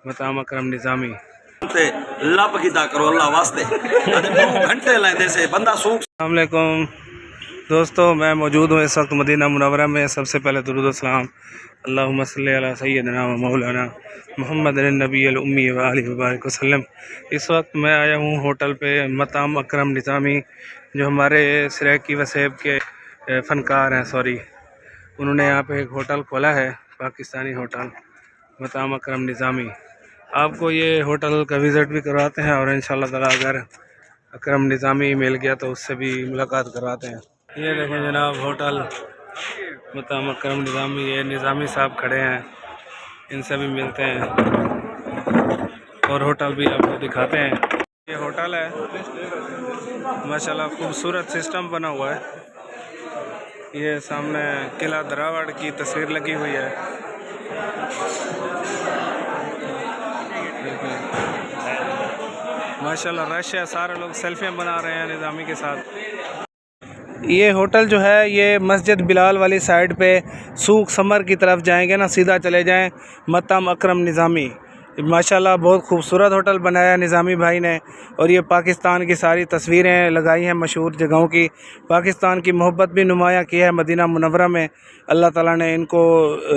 مطعم اکرم نظامی لب کیتا کرو اللہ واسطے 2 گھنٹے لیندے سے بندہ سوکھ. السلام علیکم دوستو، میں موجود ہوں اس وقت مدینہ منورہ میں. سب سے پہلے درود و سلام اللہم صلی علی سیدنا و مولانا محمد النبی الامی و آلہ وبارک وسلم. اس وقت میں آیا ہوں ہوٹل پہ مطعم اکرم نظامی، جو ہمارے سریکی وسیب کے فنکار ہیں. انہوں نے یہاں پہ ایک ہوٹل کھولا ہے، پاکستانی ہوٹل مطعم اکرم نظامی. آپ کو یہ ہوٹل کا وزٹ بھی کرواتے ہیں، اور انشاءاللہ تعالی اگر اکرم نظامی مل گیا تو اس سے بھی ملاقات کرواتے ہیں. یہ دیکھیں جناب ہوٹل مطعم اکرم نظامی، یہ نظامی صاحب کھڑے ہیں، ان سے بھی ملتے ہیں اور ہوٹل بھی آپ کو دکھاتے ہیں. یہ ہوٹل ہے ماشاءاللہ، خوبصورت سسٹم بنا ہوا ہے. یہ سامنے قلعہ دراوڑ کی تصویر لگی ہوئی ہے. ماشاءاللہ رش ہے، سارے لوگ سیلفیاں بنا رہے ہیں نظامی کے ساتھ. یہ ہوٹل جو ہے یہ مسجد بلال والی سائڈ پہ سوق سمر کی طرف جائیں گے نا، سیدھا چلے جائیں مطعم اکرم نظامی. ماشاءاللہ بہت خوبصورت ہوٹل بنایا ہے نظامی بھائی نے، اور یہ پاکستان کی ساری تصویریں لگائی ہیں مشہور جگہوں کی. پاکستان کی محبت بھی نمایاں کی ہے مدینہ منورہ میں. اللہ تعالیٰ نے ان کو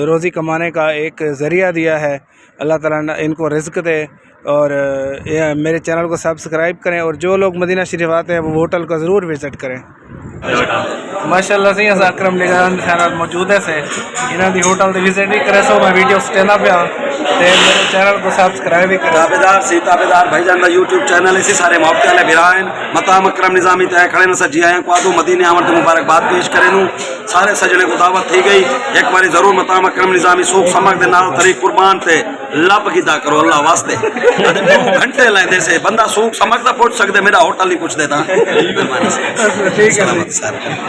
روزی کمانے کا ایک ذریعہ دیا ہے. اللہ تعالیٰ نے ان کو رزق دے. اور میرے چینل کو سبسکرائب کریں، اور جو لوگ مدینہ شریف آتے ہیں وہ ہوٹل کا ضرور وزٹ کریں. ماشاءاللہ سے اکرم نظامی خیرات موجود ہے سے انہاں دی ہوٹل دی وزٹ بھی کرے سو. میں ویڈیو سٹینا پیا تے میرے چینل کو سبسکرائب بھی کریں. تابعدار بھائی جان کا یوٹیوب چینل اسی سارے موقع والے برائن مطعم اکرم نظامی تے کھڑے نہ سجی آئے کو آدو مدینے آمد مبارکباد پیش کرے نوں. سارے سجنے کو دعوت تھی گئی، ایک باری ضرور مطعم اکرم نظامی سوق سمک دے نال طریق قربان تے لب کیتا کرو اللہ واسطے 2 گھنٹے لیندے سے بندہ سوق سمک دا پہنچ سکدے، میرا ہوٹل نہیں پوچھ دیتا. ٹھیک ہے،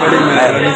بڑی مہربانی.